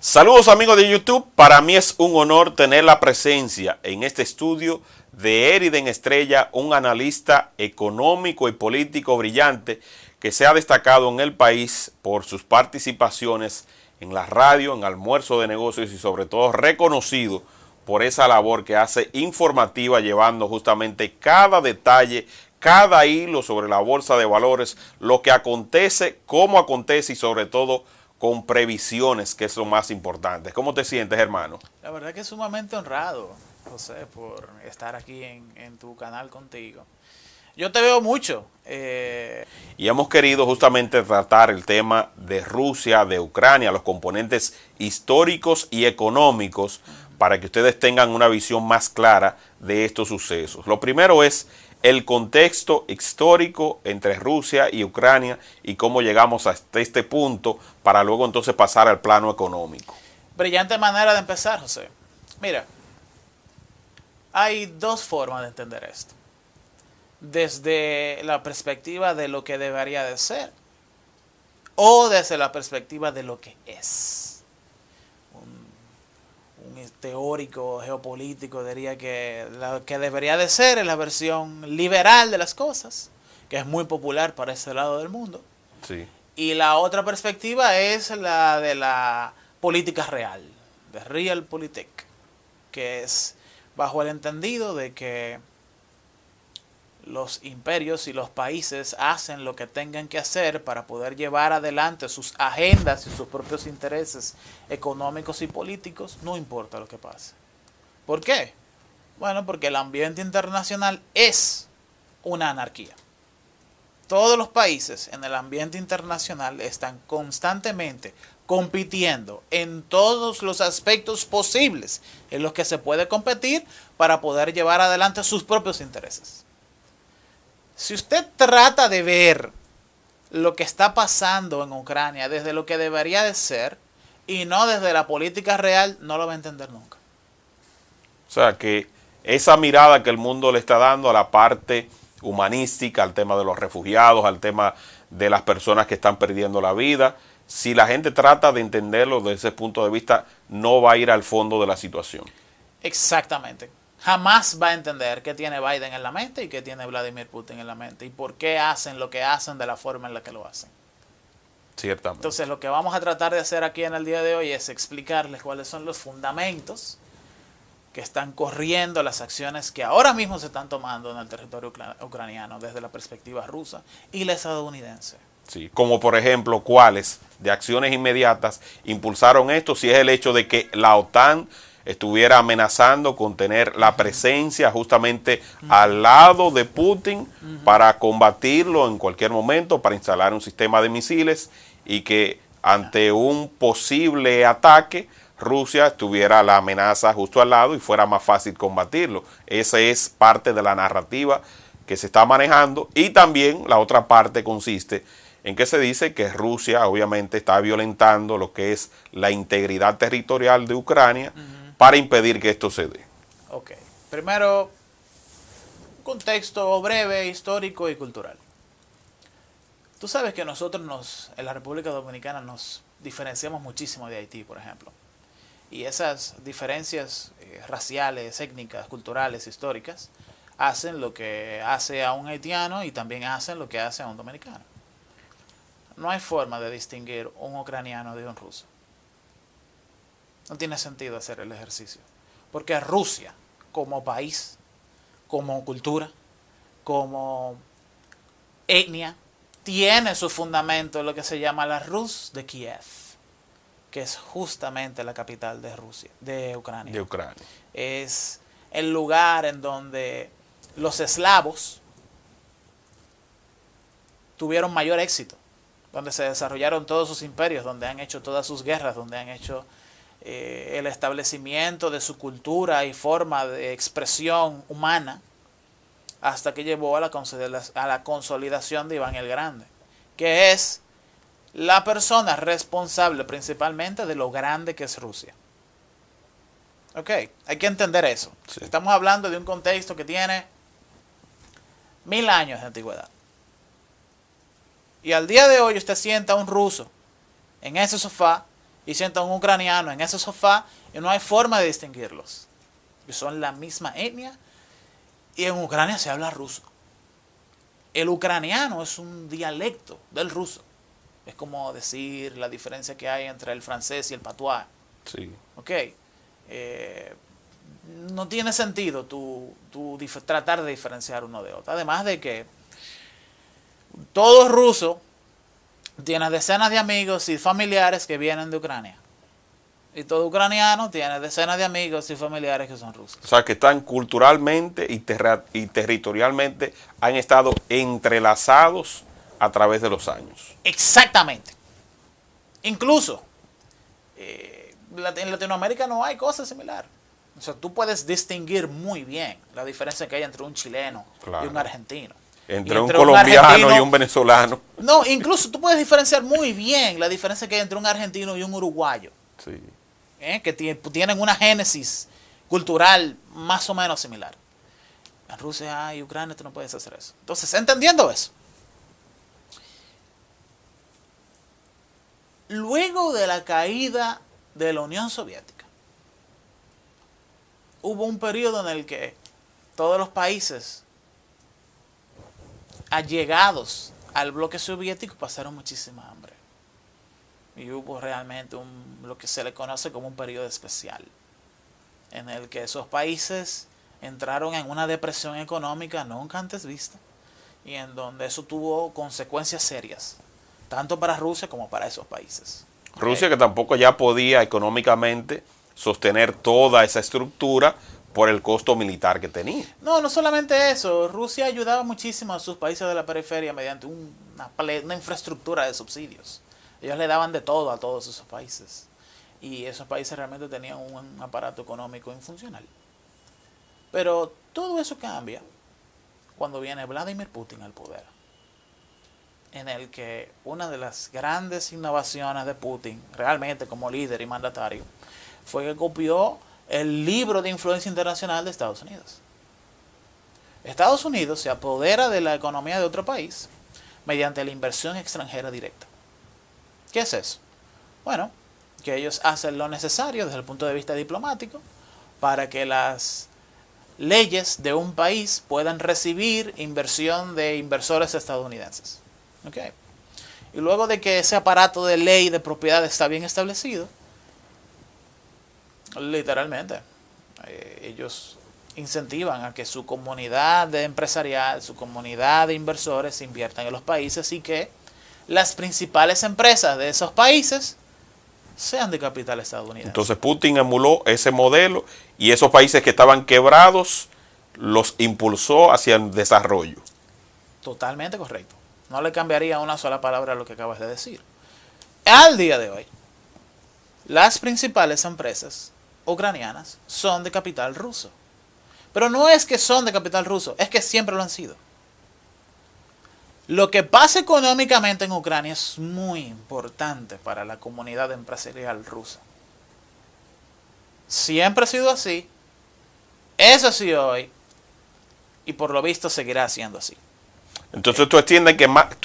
Saludos amigos de YouTube, para mí es un honor tener la presencia en este estudio de Eriden Estrella, un analista económico y político brillante que se ha destacado en el país por sus participaciones en la radio, en Almuerzo de Negocios y sobre todo reconocido por esa labor que hace informativa llevando justamente cada detalle, cada hilo sobre la bolsa de valores, lo que acontece, cómo acontece y sobre todo con previsiones, que es lo más importante. ¿Cómo te sientes, hermano? La verdad que es sumamente honrado, José, por estar aquí en tu canal contigo. Yo te veo mucho. Y hemos querido justamente tratar el tema de Rusia, de Ucrania, los componentes históricos y económicos, para que ustedes tengan una visión más clara de estos sucesos. Lo primero es el contexto histórico entre Rusia y Ucrania y cómo llegamos hasta este punto para luego entonces pasar al plano económico. Brillante manera de empezar, José. Mira, hay dos formas de entender esto. Desde la perspectiva de lo que debería de ser o desde la perspectiva de lo que es. Un teórico geopolítico diría que lo que debería de ser es la versión liberal de las cosas, que es muy popular para ese lado del mundo. Sí. Y la otra perspectiva es la de la política real, de Realpolitik, que es bajo el entendido de que los imperios y los países hacen lo que tengan que hacer para poder llevar adelante sus agendas y sus propios intereses económicos y políticos, no importa lo que pase. ¿Por qué? Bueno, porque el ambiente internacional es una anarquía. Todos los países en el ambiente internacional están constantemente compitiendo en todos los aspectos posibles en los que se puede competir para poder llevar adelante sus propios intereses. Si usted trata de ver lo que está pasando en Ucrania desde lo que debería de ser y no desde la política real, no lo va a entender nunca. O sea que esa mirada que el mundo le está dando a la parte humanística, al tema de los refugiados, al tema de las personas que están perdiendo la vida, si la gente trata de entenderlo desde ese punto de vista, no va a ir al fondo de la situación. Exactamente. Jamás va a entender qué tiene Biden en la mente y qué tiene Vladimir Putin en la mente y por qué hacen lo que hacen de la forma en la que lo hacen. Ciertamente. Entonces lo que vamos a tratar de hacer aquí en el día de hoy es explicarles cuáles son los fundamentos que están corriendo las acciones que ahora mismo se están tomando en el territorio ucraniano desde la perspectiva rusa y la estadounidense. Sí, como por ejemplo, ¿cuáles de acciones inmediatas impulsaron esto? Si es el hecho de que la OTAN estuviera amenazando con tener la presencia justamente al lado de Putin para combatirlo en cualquier momento, para instalar un sistema de misiles y que ante un posible ataque Rusia tuviera la amenaza justo al lado y fuera más fácil combatirlo. Esa es parte de la narrativa que se está manejando y también la otra parte consiste en que se dice que Rusia obviamente está violentando lo que es la integridad territorial de Ucrania para impedir que esto se dé. Ok, primero, un contexto breve, histórico y cultural. Tú sabes que nosotros en la República Dominicana nos diferenciamos muchísimo de Haití, por ejemplo. Y esas diferencias raciales, étnicas, culturales, históricas, hacen lo que hace a un haitiano y también hacen lo que hace a un dominicano. No hay forma de distinguir un ucraniano de un ruso. No tiene sentido hacer el ejercicio. Porque Rusia, como país, como cultura, como etnia, tiene su fundamento en lo que se llama la Rus de Kiev, que es justamente la capital de Rusia, de Ucrania. De Ucrania. Es el lugar en donde los eslavos tuvieron mayor éxito, donde se desarrollaron todos sus imperios, donde han hecho todas sus guerras, donde han hecho el establecimiento de su cultura y forma de expresión humana, hasta que llevó a la consolidación de Iván el Grande, que es la persona responsable principalmente de lo grande que es Rusia. Ok, hay que entender eso. Sí. Estamos hablando de un contexto que tiene 1000 años de antigüedad. Y al día de hoy usted sienta a un ruso en ese sofá y sienta un ucraniano en ese sofá y no hay forma de distinguirlos. Son la misma etnia y en Ucrania se habla ruso. El ucraniano es un dialecto del ruso. Es como decir la diferencia que hay entre el francés y el patois. Sí. ¿Ok? No tiene sentido tratar de diferenciar uno de otro. Además de que todo ruso tiene decenas de amigos y familiares que vienen de Ucrania. Y todo ucraniano tiene decenas de amigos y familiares que son rusos. O sea, que están culturalmente y territorialmente han estado entrelazados a través de los años. Exactamente. Incluso en Latinoamérica no hay cosa similar. O sea, tú puedes distinguir muy bien la diferencia que hay entre un chileno y un argentino. Entre un colombiano y un venezolano. No, incluso tú puedes diferenciar muy bien la diferencia que hay entre un argentino y un uruguayo. Sí. Que tienen una génesis cultural más o menos similar. En Rusia y Ucrania tú no puedes hacer eso. Entonces, entendiendo eso, luego de la caída de la Unión Soviética, hubo un periodo en el que todos los países allegados al bloque soviético pasaron muchísima hambre. Y hubo realmente lo que se le conoce como un periodo especial, en el que esos países entraron en una depresión económica nunca antes vista, y en donde eso tuvo consecuencias serias, tanto para Rusia como para esos países. Rusia que tampoco ya podía económicamente sostener toda esa estructura por el costo militar que tenía. No solamente eso, Rusia ayudaba muchísimo a sus países de la periferia mediante una infraestructura de subsidios. Ellos le daban de todo a todos esos países. Y esos países realmente tenían un aparato económico infuncional. Pero todo eso cambia cuando viene Vladimir Putin al poder. En el que una de las grandes innovaciones de Putin, realmente como líder y mandatario, fue que copió el libro de influencia internacional de Estados Unidos. Estados Unidos se apodera de la economía de otro país mediante la inversión extranjera directa. ¿Qué es eso? Bueno, que ellos hacen lo necesario desde el punto de vista diplomático para que las leyes de un país puedan recibir inversión de inversores estadounidenses. ¿Okay? Y luego de que ese aparato de ley de propiedad está bien establecido, literalmente, ellos incentivan a que su comunidad de empresarial, su comunidad de inversores inviertan en los países y que las principales empresas de esos países sean de capital estadounidense. Entonces Putin emuló ese modelo y esos países que estaban quebrados los impulsó hacia el desarrollo. Totalmente correcto. No le cambiaría una sola palabra a lo que acabas de decir. Al día de hoy, las principales empresas ucranianas son de capital ruso. Pero no es que son de capital ruso, es que siempre lo han sido. Lo que pasa económicamente en Ucrania es muy importante para la comunidad empresarial rusa. Siempre ha sido así, es así hoy, y por lo visto seguirá siendo así. Entonces tú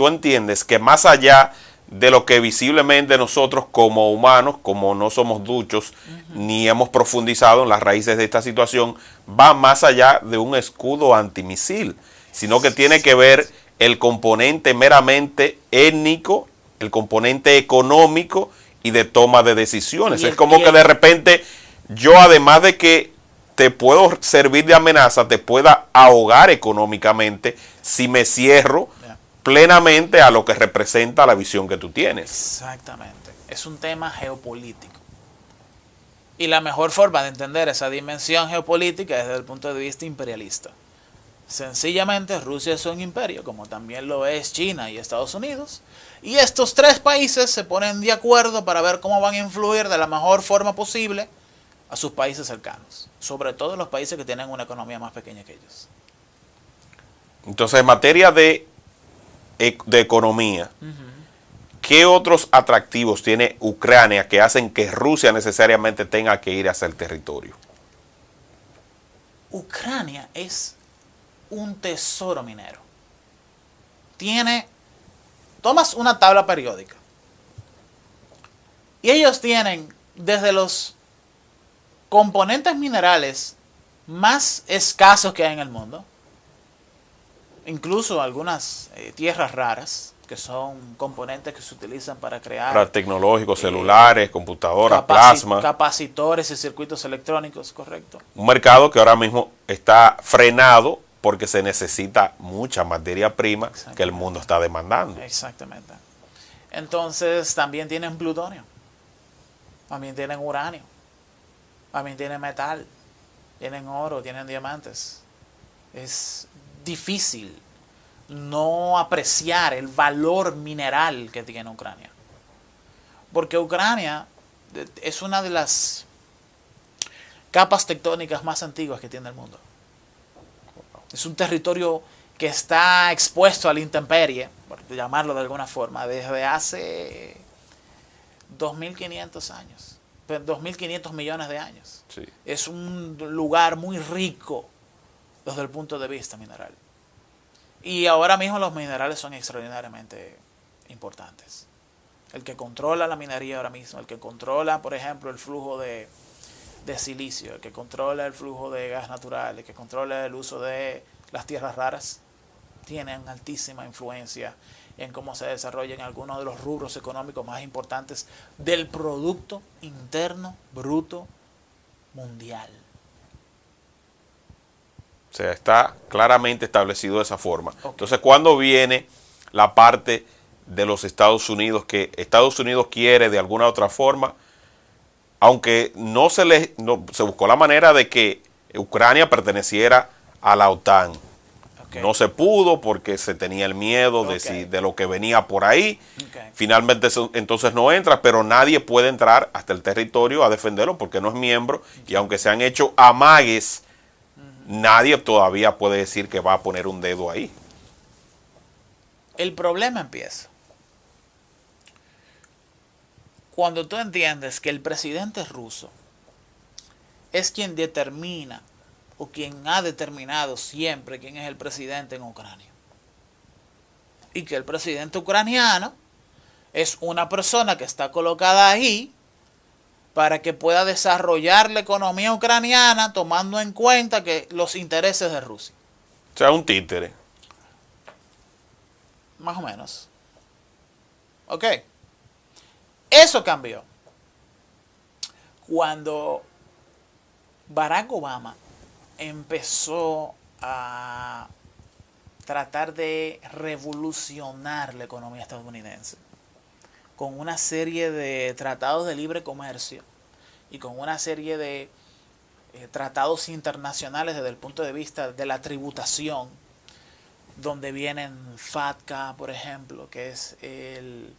entiendes que más allá de lo que visiblemente nosotros como humanos, como no somos duchos, ni hemos profundizado en las raíces de esta situación, va más allá de un escudo antimisil, sino que tiene que ver el componente meramente étnico, el componente económico y de toma de decisiones. Es como que de repente yo, además de que te puedo servir de amenaza, te pueda ahogar económicamente si me cierro plenamente a lo que representa la visión que tú tienes. Exactamente. Es un tema geopolítico. Y la mejor forma de entender esa dimensión geopolítica es desde el punto de vista imperialista. Sencillamente Rusia es un imperio, como también lo es China y Estados Unidos. Y estos tres países se ponen de acuerdo para ver cómo van a influir de la mejor forma posible a sus países cercanos. Sobre todo los países que tienen una economía más pequeña que ellos. Entonces, en materia de economía, ¿qué otros atractivos tiene Ucrania que hacen que Rusia necesariamente tenga que ir hacia el territorio? Ucrania es un tesoro minero. Tomas una tabla periódica Y ellos tienen desde los componentes minerales más escasos que hay en el mundo, incluso algunas tierras raras, que son componentes que se utilizan para crear... Para tecnológicos, celulares, computadoras, plasma. Capacitores y circuitos electrónicos, correcto. Un mercado que ahora mismo está frenado porque se necesita mucha materia prima que el mundo está demandando. Exactamente. Entonces también tienen plutonio, también tienen uranio, también tienen metal, tienen oro, tienen diamantes. Es difícil no apreciar el valor mineral que tiene Ucrania. Porque Ucrania es una de las capas tectónicas más antiguas que tiene el mundo. Es un territorio que está expuesto a la intemperie, por llamarlo de alguna forma, desde hace 2.500 años, 2.500 millones de años. Sí. Es un lugar muy rico desde el punto de vista mineral. Y ahora mismo los minerales son extraordinariamente importantes. El que controla la minería ahora mismo, el que controla, por ejemplo, el flujo de silicio, el que controla el flujo de gas natural, el que controla el uso de las tierras raras, tienen altísima influencia en cómo se desarrollan algunos de los rubros económicos más importantes del Producto Interno Bruto Mundial. O sea, está claramente establecido de esa forma. Okay. Entonces, ¿cuándo viene la parte de los Estados Unidos que Estados Unidos quiere de alguna otra forma, aunque se buscó la manera de que Ucrania perteneciera a la OTAN? Okay. No se pudo porque se tenía el miedo de lo que venía por ahí. Okay. Finalmente entonces no entra, pero nadie puede entrar hasta el territorio a defenderlo porque no es miembro. Y aunque se han hecho amagues, nadie todavía puede decir que va a poner un dedo ahí. El problema empieza cuando tú entiendes que el presidente ruso es quien determina o quien ha determinado siempre quién es el presidente en Ucrania. Y que el presidente ucraniano es una persona que está colocada ahí para que pueda desarrollar la economía ucraniana tomando en cuenta que los intereses de Rusia. O sea, un títere. Más o menos. Ok. Eso cambió cuando Barack Obama empezó a tratar de revolucionar la economía estadounidense con una serie de tratados de libre comercio y con una serie de tratados internacionales desde el punto de vista de la tributación, donde vienen FATCA, por ejemplo, que es el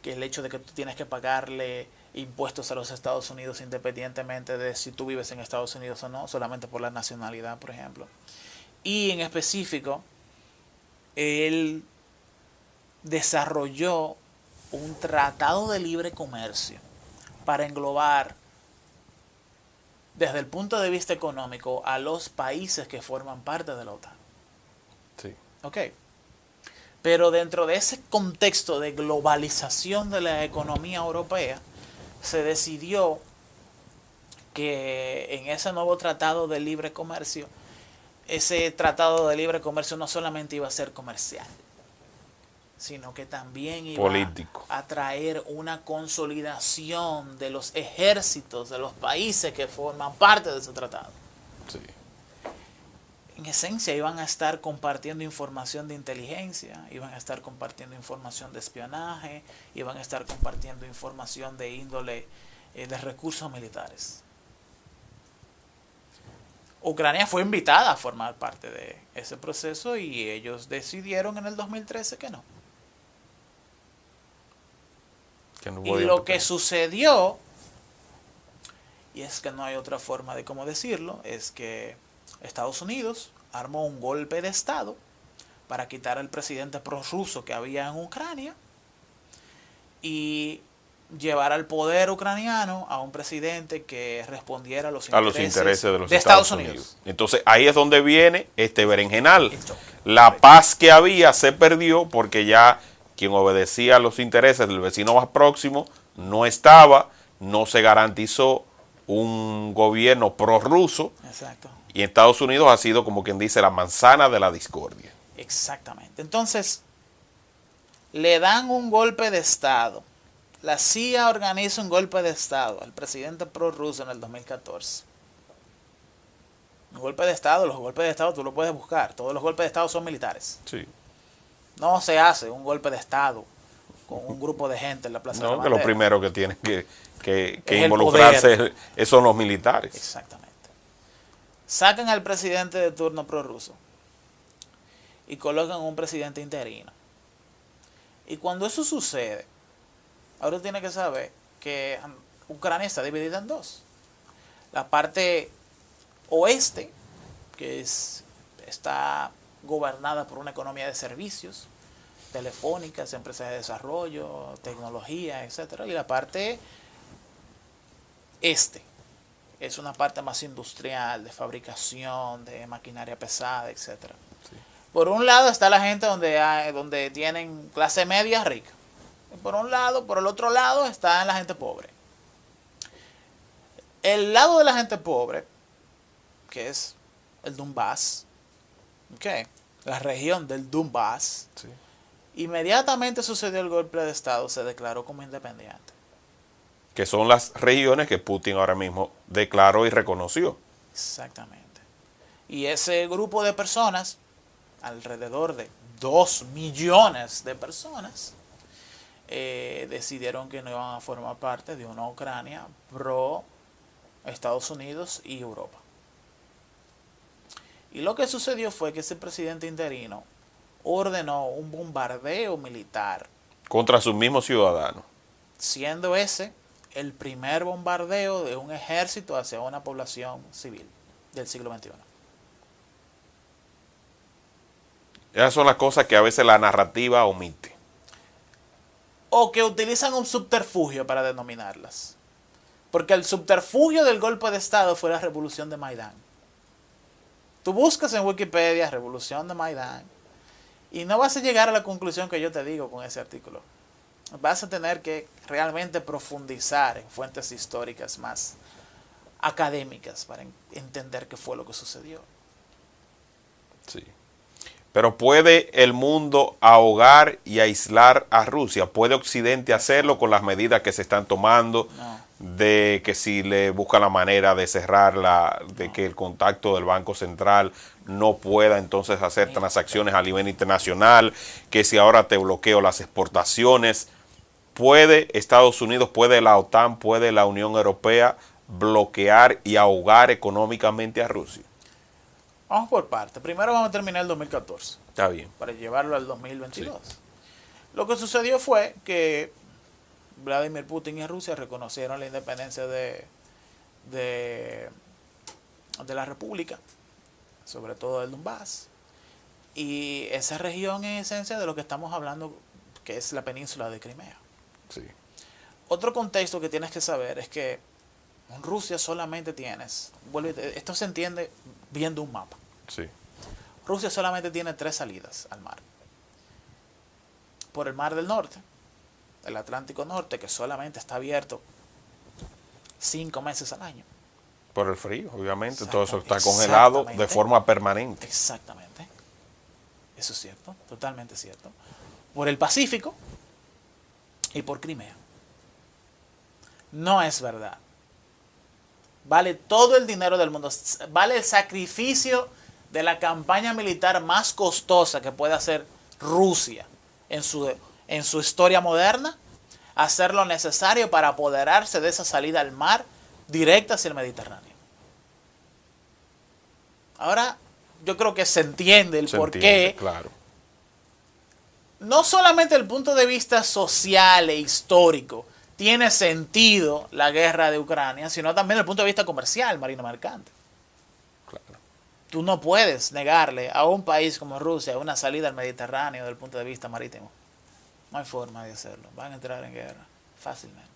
hecho de que tú tienes que pagarle impuestos a los Estados Unidos independientemente de si tú vives en Estados Unidos o no, solamente por la nacionalidad, por ejemplo. Y en específico, él desarrolló un tratado de libre comercio para englobar desde el punto de vista económico a los países que forman parte de la OTAN. Sí. Ok. Pero dentro de ese contexto de globalización de la economía europea, se decidió que en ese nuevo tratado de libre comercio, ese tratado de libre comercio no solamente iba a ser comercial, sino que también iba político, a traer una consolidación de los ejércitos de los países que forman parte de ese tratado. Sí. En esencia iban a estar compartiendo información de inteligencia, iban a estar compartiendo información de espionaje, iban a estar compartiendo información de índole de recursos militares. Ucrania fue invitada a formar parte de ese proceso y ellos decidieron en el 2013 que no. Y lo que sucedió, y es que no hay otra forma de cómo decirlo, es que Estados Unidos armó un golpe de Estado para quitar al presidente prorruso que había en Ucrania y llevar al poder ucraniano a un presidente que respondiera a los intereses de los Estados Unidos. Entonces ahí es donde viene este berenjenal. La paz que había se perdió porque ya quien obedecía a los intereses del vecino más próximo no estaba, no se garantizó un gobierno prorruso. Exacto. Y Estados Unidos ha sido, como quien dice, la manzana de la discordia. Exactamente. Entonces, le dan un golpe de Estado. La CIA organiza un golpe de Estado al presidente prorruso en el 2014. Un golpe de Estado, los golpes de Estado tú lo puedes buscar. Todos los golpes de Estado son militares. Sí. No se hace un golpe de Estado con un grupo de gente en la Plaza de la No, que Bandera. lo primero que tienen que Es involucrarse son los militares. Exactamente. Sacan al presidente de turno prorruso y colocan un presidente interino. Y cuando eso sucede, ahora tiene que saber que Ucrania está dividida en dos. La parte oeste, que está gobernada por una economía de servicios, telefónicas, empresas de desarrollo, tecnología, etcétera, y la parte este es una parte más industrial, de fabricación, de maquinaria pesada, etcétera. Sí. Por un lado está la gente donde tienen clase media rica. Y por el otro lado está la gente pobre. El lado de la gente pobre, que es el Donbass, okay, la región del Donbass, sí. Inmediatamente sucedió el golpe de Estado, se declaró como independiente. Que son las regiones que Putin ahora mismo declaró y reconoció. Exactamente. Y ese grupo de personas, alrededor de 2 millones de personas, decidieron que no iban a formar parte de una Ucrania pro Estados Unidos y Europa. Y lo que sucedió fue que ese presidente interino ordenó un bombardeo militar contra sus mismos ciudadanos, siendo ese el primer bombardeo de un ejército hacia una población civil del siglo XXI. Esas son las cosas que a veces la narrativa omite. O que utilizan un subterfugio para denominarlas. Porque el subterfugio del golpe de Estado fue la revolución de Maidán. Tú buscas en Wikipedia revolución de Maidán y no vas a llegar a la conclusión que yo te digo con ese artículo. Vas a tener que realmente profundizar en fuentes históricas más académicas para entender qué fue lo que sucedió. Sí. Pero ¿puede el mundo ahogar y aislar a Rusia? ¿Puede Occidente hacerlo con las medidas que se están tomando? No. De que si le busca la manera de cerrarla, de que el contacto del Banco Central no pueda entonces hacer transacciones a nivel internacional, que si ahora te bloqueo las exportaciones, ¿puede Estados Unidos, puede la OTAN, puede la Unión Europea bloquear y ahogar económicamente a Rusia? Vamos por partes. Primero vamos a terminar el 2014. Está bien. Para llevarlo al 2022. Sí. Lo que sucedió fue que Vladimir Putin y Rusia reconocieron la independencia de la República, sobre todo del Donbass. Y esa región en esencia de lo que estamos hablando, que es la península de Crimea. Sí. Otro contexto que tienes que saber es que en Rusia solamente tienes, esto se entiende viendo un mapa. Sí. Rusia solamente tiene 3 salidas al mar. Por el Mar del Norte, el Atlántico Norte, que solamente está abierto 5 meses al año. Por el frío, obviamente, todo eso está congelado de forma permanente. Exactamente. Eso es cierto, totalmente cierto. Por el Pacífico y por Crimea. No es verdad. Vale todo el dinero del mundo. Vale el sacrificio de la campaña militar más costosa que puede hacer Rusia en su historia moderna, hacer lo necesario para apoderarse de esa salida al mar directa hacia el Mediterráneo. Ahora, yo creo que se entiende el porqué. Claro. No solamente desde el punto de vista social e histórico tiene sentido la guerra de Ucrania, sino también desde el punto de vista comercial, marino mercante. Claro. Tú no puedes negarle a un país como Rusia una salida al Mediterráneo desde el punto de vista marítimo. No hay forma de hacerlo. Van a entrar en guerra fácilmente.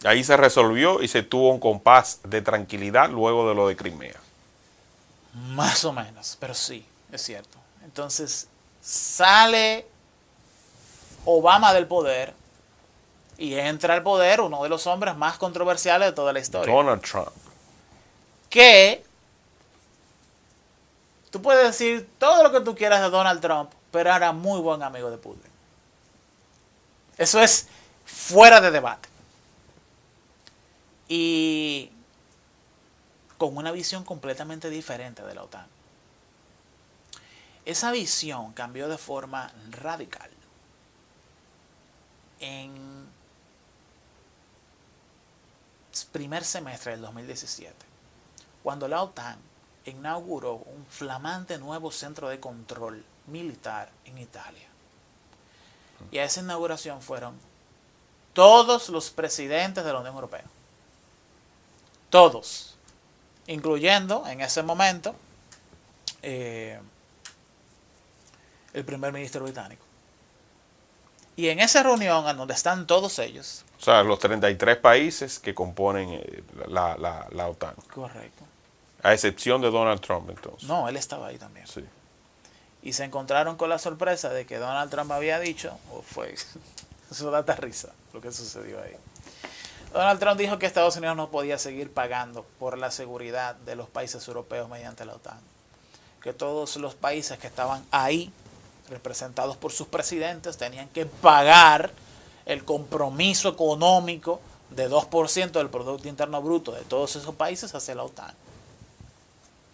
Ahí se resolvió y se tuvo un compás de tranquilidad luego de lo de Crimea. Más o menos, pero sí, es cierto. Entonces, sale Obama del poder y entra al poder uno de los hombres más controversiales de toda la historia. Donald Trump. Que tú puedes decir todo lo que tú quieras de Donald Trump, pero era muy buen amigo de Putin. Eso es fuera de debate. Y con una visión completamente diferente de la OTAN. Esa visión cambió de forma radical en el primer semestre del 2017, cuando la OTAN inauguró un flamante nuevo centro de control militar en Italia. Y a esa inauguración fueron todos los presidentes de la Unión Europea. Todos. Incluyendo, en ese momento, el primer ministro británico. Y en esa reunión, en donde están todos ellos. O sea, los 33 países que componen la OTAN. Correcto. A excepción de Donald Trump, entonces. No, él estaba ahí también. Sí. Y se encontraron con la sorpresa de que Donald Trump había dicho, eso da hasta risa lo que sucedió ahí. Donald Trump dijo que Estados Unidos no podía seguir pagando por la seguridad de los países europeos mediante la OTAN. Que todos los países que estaban ahí, representados por sus presidentes, tenían que pagar el compromiso económico de 2% del Producto Interno Bruto de todos esos países hacia la OTAN.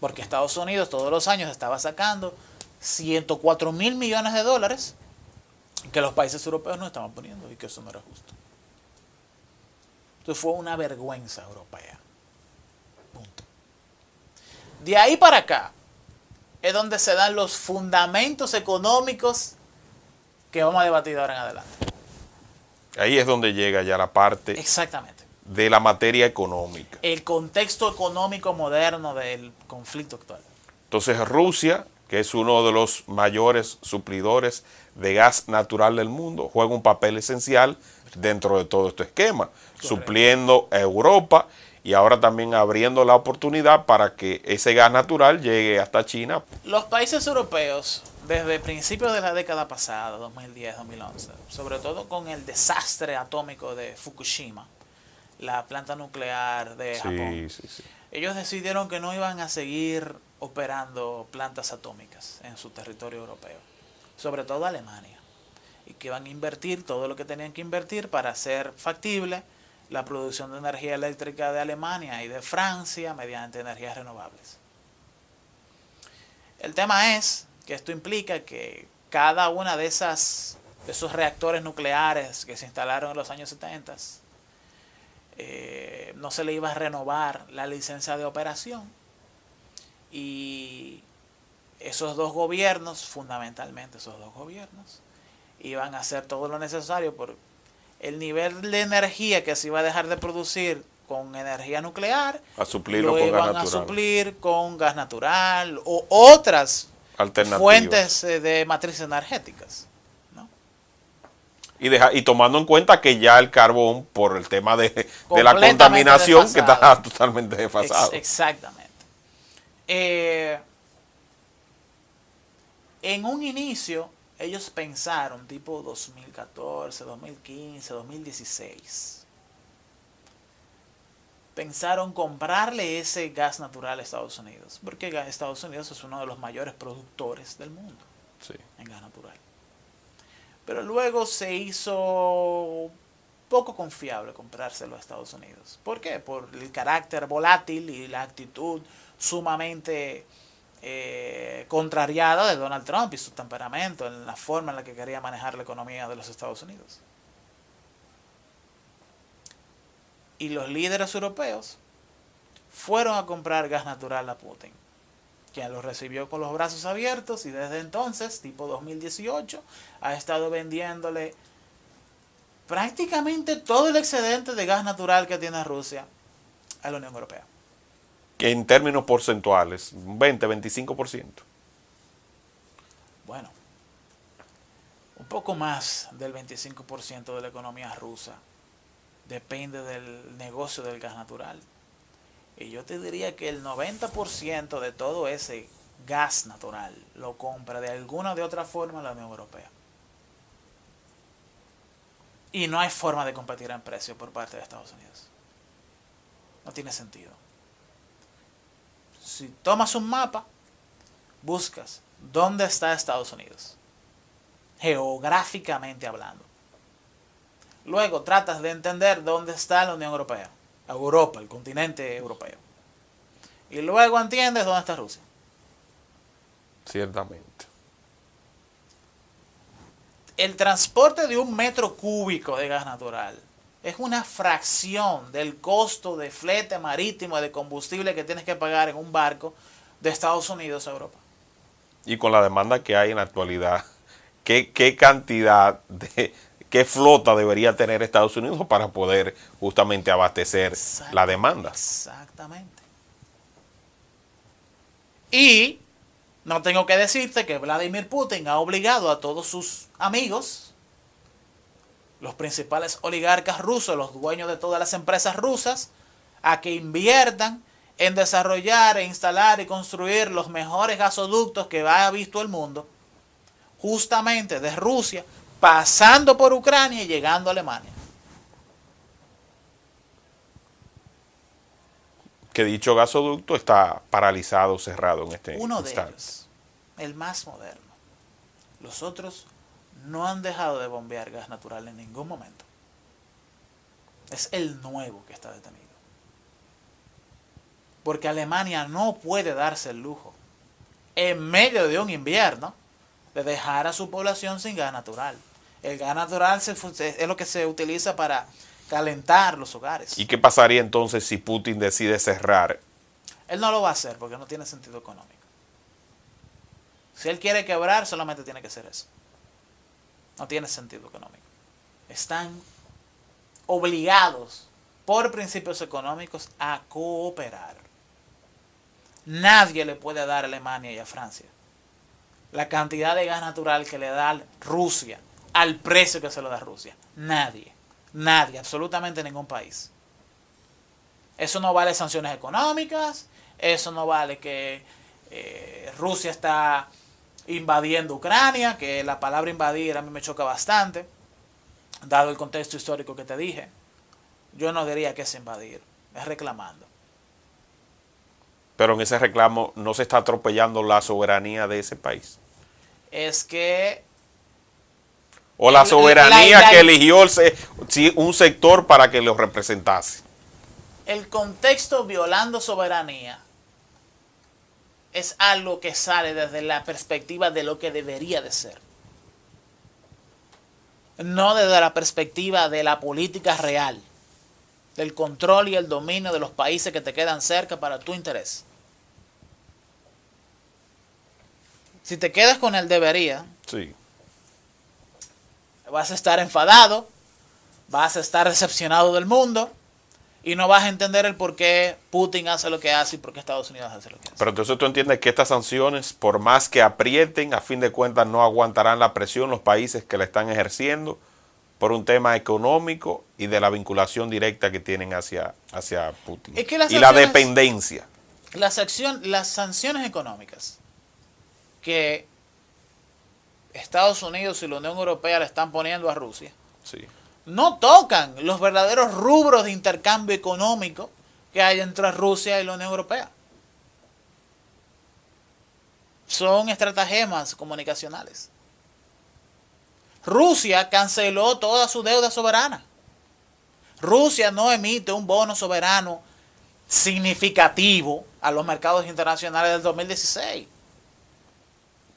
Porque Estados Unidos todos los años estaba sacando 104 mil millones de dólares que los países europeos no estaban poniendo y que eso no era justo. Entonces fue una vergüenza europea. Punto. De ahí para acá es donde se dan los fundamentos económicos que vamos a debatir ahora en adelante. Ahí es donde llega ya la parte Exactamente. de la materia económica. El contexto económico moderno del conflicto actual. Entonces Rusia, que es uno de los mayores suplidores de gas natural del mundo, juega un papel esencial dentro de todo este esquema, supliendo a Europa y ahora también abriendo la oportunidad para que ese gas natural llegue hasta China. Los países europeos, desde principios de la década pasada, 2010-2011, sobre todo con el desastre atómico de Fukushima, la planta nuclear de Japón, Sí. ellos decidieron que no iban a seguir operando plantas atómicas en su territorio europeo, sobre todo Alemania, y que iban a invertir todo lo que tenían que invertir para hacer factible la producción de energía eléctrica de Alemania y de Francia mediante energías renovables. El tema es que esto implica que cada una de esos reactores nucleares que se instalaron en los años 70 no se le iba a renovar la licencia de operación, y esos dos gobiernos, fundamentalmente esos dos gobiernos, iban a hacer todo lo necesario por el nivel de energía que se iba a dejar de producir con energía nuclear, A suplirlo lo con iban gas a natural. suplir con gas natural o otras Alternativas. fuentes de matrices energéticas, ¿no? Y tomando en cuenta que ya el carbón, por el tema de la Completamente contaminación, que desfasado. está totalmente desfasado. Exactamente. En un inicio, ellos pensaron, tipo 2014, 2015, 2016, pensaron comprarle ese gas natural a Estados Unidos, porque Estados Unidos es uno de los mayores productores del mundo Sí. en gas natural. Pero luego se hizo poco confiable comprárselo a Estados Unidos. ¿Por qué? Por el carácter volátil y la actitud sumamente contrariada de Donald Trump y su temperamento en la forma en la que quería manejar la economía de los Estados Unidos. Y los líderes europeos fueron a comprar gas natural a Putin, quien lo recibió con los brazos abiertos, y desde entonces, tipo 2018, ha estado vendiéndole prácticamente todo el excedente de gas natural que tiene Rusia a la Unión Europea. Que en términos porcentuales, un 20-25%. Bueno, un poco más del 25% de la economía rusa depende del negocio del gas natural. Y yo te diría que el 90% de todo ese gas natural lo compra de alguna o de otra forma la Unión Europea. Y no hay forma de competir en precio por parte de Estados Unidos. No tiene sentido. Si tomas un mapa, buscas dónde está Estados Unidos, geográficamente hablando. Luego tratas de entender dónde está la Unión Europea, Europa, el continente europeo. Y luego entiendes dónde está Rusia. Ciertamente. El transporte de 1 metro cúbico de gas natural es una fracción del costo de flete marítimo de combustible que tienes que pagar en un barco de Estados Unidos a Europa. Y con la demanda que hay en la actualidad, ¿qué cantidad qué flota debería tener Estados Unidos para poder justamente abastecer la demanda? Exactamente. Y no tengo que decirte que Vladimir Putin ha obligado a todos sus amigos, los principales oligarcas rusos, los dueños de todas las empresas rusas, a que inviertan en desarrollar e instalar y construir los mejores gasoductos que ha visto el mundo, justamente de Rusia, pasando por Ucrania y llegando a Alemania. Que dicho gasoducto está paralizado, cerrado en este Uno de instante. ellos, el más moderno. Los otros no han dejado de bombear gas natural en ningún momento. Es el nuevo que está detenido. Porque Alemania no puede darse el lujo, en medio de un invierno, de dejar a su población sin gas natural. El gas natural es lo que se utiliza para calentar los hogares. ¿Y qué pasaría entonces si Putin decide cerrar? Él no lo va a hacer porque no tiene sentido económico. Si él quiere quebrar, solamente tiene que hacer eso. No tiene sentido económico. Están obligados por principios económicos a cooperar. Nadie le puede dar a Alemania y a Francia la cantidad de gas natural que le da Rusia al precio que se lo da Rusia. Nadie. Nadie, absolutamente ningún país. Eso no vale sanciones económicas, eso no vale que Rusia está invadiendo Ucrania, que la palabra invadir a mí me choca bastante, dado el contexto histórico que te dije. Yo no diría que es invadir, es reclamando. Pero en ese reclamo no se está atropellando la soberanía de ese país. Es que O la soberanía que eligió un sector para que lo representase. el contexto violando soberanía es algo que sale desde la perspectiva de lo que debería de ser. No desde la perspectiva de la política real, del control y el dominio de los países que te quedan cerca para tu interés. Si te quedas con el debería, Sí. vas a estar enfadado, vas a estar decepcionado del mundo y no vas a entender el por qué Putin hace lo que hace y por qué Estados Unidos hace lo que hace. Pero entonces tú entiendes que estas sanciones, por más que aprieten, a fin de cuentas no aguantarán la presión los países que la están ejerciendo por un tema económico y de la vinculación directa que tienen hacia Putin. Es que las y la sanciones- dependencia. Las sanciones económicas que Estados Unidos y la Unión Europea le están poniendo a Rusia Sí. no tocan los verdaderos rubros de intercambio económico que hay entre Rusia y la Unión Europea. Son estratagemas comunicacionales. Rusia canceló toda su deuda soberana. Rusia no emite un bono soberano significativo a los mercados internacionales del 2016.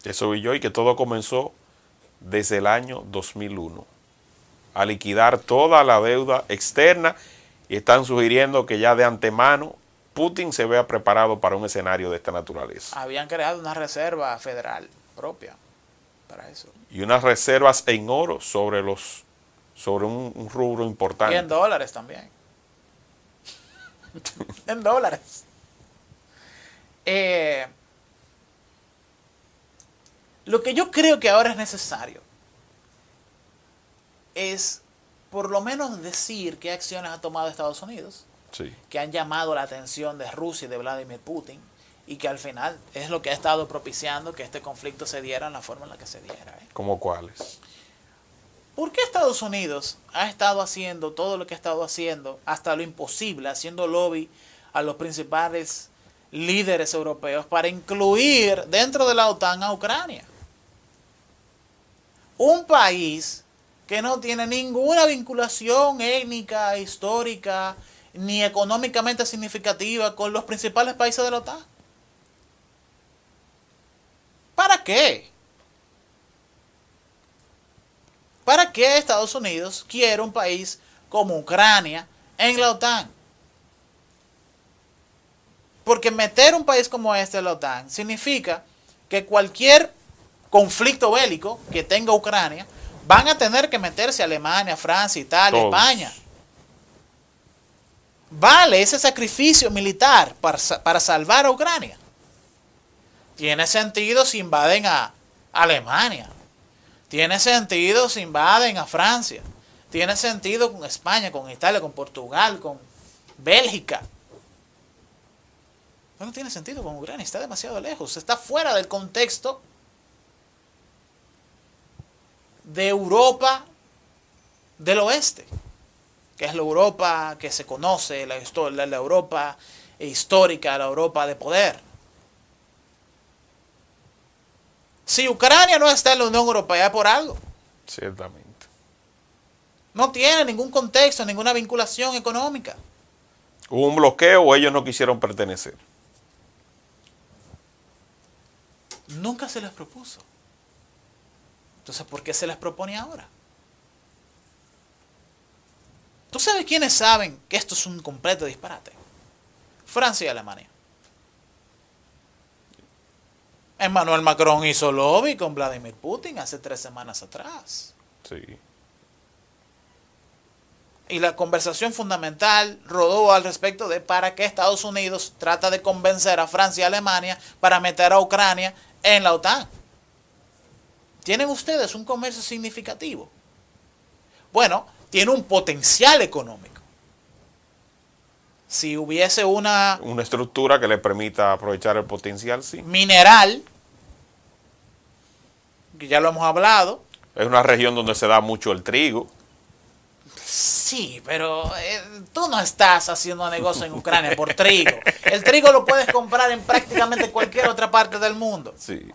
Eso vi yo, y que todo comenzó desde el año 2001. A liquidar toda la deuda externa, y están sugiriendo que ya de antemano Putin se vea preparado para un escenario de esta naturaleza. Habían creado una reserva federal propia para eso. Y unas reservas en oro sobre un rubro Y importante. en dólares también. En dólares. Lo que yo creo que ahora es necesario es por lo menos decir qué acciones ha tomado Estados Unidos, Sí. que han llamado la atención de Rusia y de Vladimir Putin, y que al final es lo que ha estado propiciando que este conflicto se diera en la forma en la que se diera. ¿Cómo cuáles? ¿Por qué Estados Unidos ha estado haciendo todo lo que ha estado haciendo, hasta lo imposible, haciendo lobby a los principales líderes europeos para incluir dentro de la OTAN a Ucrania? Un país que no tiene ninguna vinculación étnica, histórica, ni económicamente significativa con los principales países de la OTAN. ¿Para qué? ¿Para qué Estados Unidos quiere un país como Ucrania en la OTAN? Porque meter un país como este en la OTAN significa que cualquier conflicto bélico que tenga Ucrania van a tener que meterse Alemania, Francia, Italia, todos. España. ¿Vale ese sacrificio militar para salvar a Ucrania? Tiene sentido si invaden a Alemania. Tiene sentido si invaden a Francia. Tiene sentido con España, con Italia, con Portugal, con Bélgica. No tiene sentido con Ucrania, está demasiado lejos. Está fuera del contexto de Europa del oeste, que es la Europa que se conoce, la Europa histórica, la Europa de poder. Si Ucrania no está en la Unión Europea es por algo. Ciertamente. No tiene ningún contexto, ninguna vinculación económica. ¿Hubo un bloqueo o ellos no quisieron pertenecer? Nunca se les propuso. Entonces, ¿por qué se les propone ahora? ¿Tú sabes quiénes saben que esto es un completo disparate? Francia y Alemania. Emmanuel Macron hizo lobby con Vladimir Putin hace 3 semanas atrás. Sí. Y la conversación fundamental rodó al respecto de para qué Estados Unidos trata de convencer a Francia y Alemania para meter a Ucrania en la OTAN. ¿Tienen ustedes un comercio significativo? Bueno, tiene un potencial económico. Si hubiese una estructura que le permita aprovechar el potencial, sí. mineral, que ya lo hemos hablado. Es una región donde se da mucho el trigo. Sí, pero tú no estás haciendo negocio en Ucrania por trigo. El trigo lo puedes comprar en prácticamente cualquier otra parte del mundo. Sí.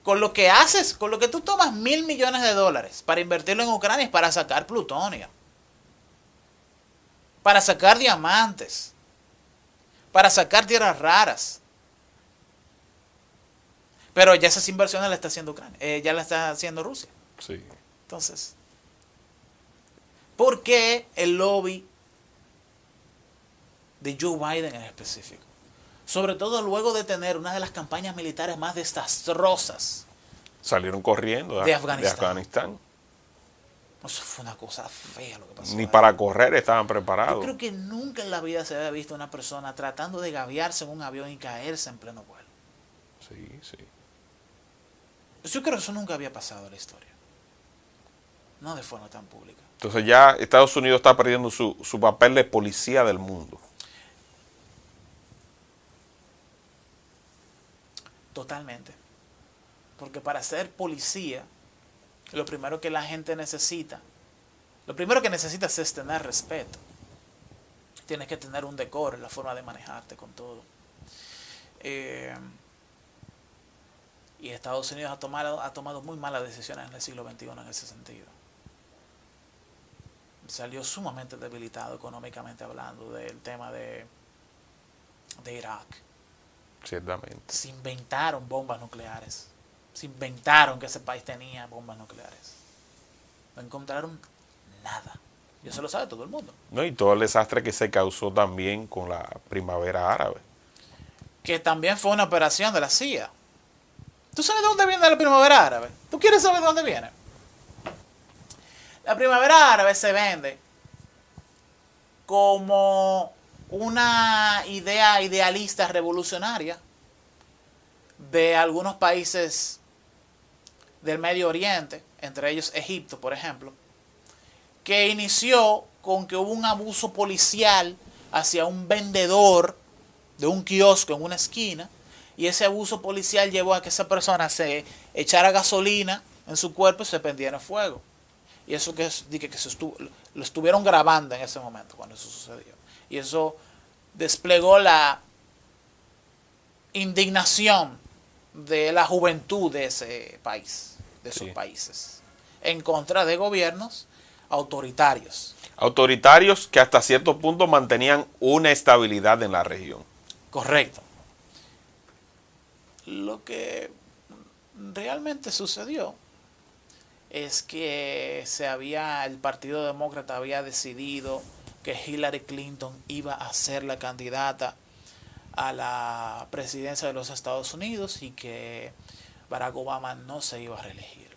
Con lo que haces, con lo que tú tomas $1.000 millones para invertirlo en Ucrania es para sacar plutonio, para sacar diamantes, para sacar tierras raras. Pero ya esas inversiones las está haciendo Ucrania, ya las está haciendo Rusia. Sí. Entonces, ¿por qué el lobby de Joe Biden en específico? Sobre todo luego de tener una de las campañas militares más desastrosas. Salieron corriendo de Afganistán. Afganistán. Eso fue una cosa fea lo que pasó. Ni para correr estaban preparados. Yo creo que nunca en la vida se había visto una persona tratando de gaviarse en un avión y caerse en pleno vuelo. Sí, sí. Yo creo que eso nunca había pasado en la historia. No de forma tan pública. Entonces ya Estados Unidos está perdiendo su papel de policía del mundo. Totalmente. Porque para ser policía, lo primero que la gente necesita, lo primero que necesitas es tener respeto. Tienes que tener un decoro en la forma de manejarte con todo. Y Estados Unidos ha tomado muy malas decisiones en el siglo XXI en ese sentido. Salió sumamente debilitado económicamente hablando del tema de Irak. Ciertamente. Se inventaron bombas nucleares. Se inventaron que ese país tenía bombas nucleares. No encontraron nada. Y eso lo sabe todo el mundo. No, y todo el desastre que se causó también con la primavera árabe. Que también fue una operación de la CIA. ¿Tú sabes de dónde viene la primavera árabe? ¿Tú quieres saber de dónde viene? La primavera árabe se vende como una idea idealista revolucionaria de algunos países del Medio Oriente, entre ellos Egipto, por ejemplo, que inició con que hubo un abuso policial hacia un vendedor de un kiosco en una esquina, y ese abuso policial llevó a que esa persona se echara gasolina en su cuerpo y se prendiera en fuego. Y eso lo estuvieron grabando en ese momento, cuando eso sucedió. Y eso desplegó la indignación de la juventud de ese país, de esos países, en contra de gobiernos autoritarios. Autoritarios que hasta cierto punto mantenían una estabilidad en la región. Correcto. Lo que realmente sucedió es que el Partido Demócrata había decidido que Hillary Clinton iba a ser la candidata a la presidencia de los Estados Unidos y que Barack Obama no se iba a reelegir.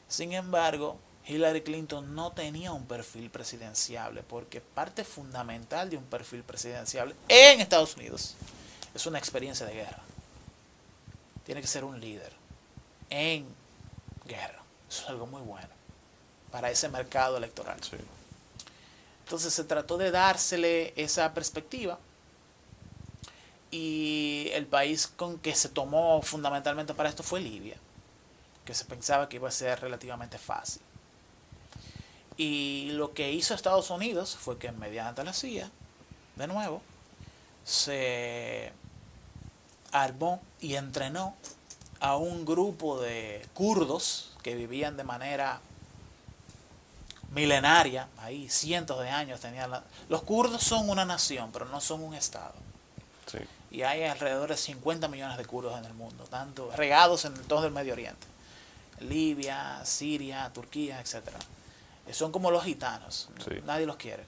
Sin embargo, Hillary Clinton no tenía un perfil presidenciable, porque parte fundamental de un perfil presidenciable en Estados Unidos es una experiencia de guerra. Tiene que ser un líder en guerra. Eso es algo muy bueno para ese mercado electoral. Sí. Entonces se trató de dársele esa perspectiva, y el país con que se tomó fundamentalmente para esto fue Libia, que se pensaba que iba a ser relativamente fácil. Y lo que hizo Estados Unidos fue que mediante la CIA, de nuevo, se armó y entrenó a un grupo de kurdos que vivían de manera milenaria, ahí cientos de años tenían los kurdos son una nación, pero no son un estado. Sí. Y hay alrededor de 50 millones de kurdos en el mundo, tanto regados en todo el Medio Oriente. Libia, Siria, Turquía, etc. Son como los gitanos, sí. Nadie los quiere.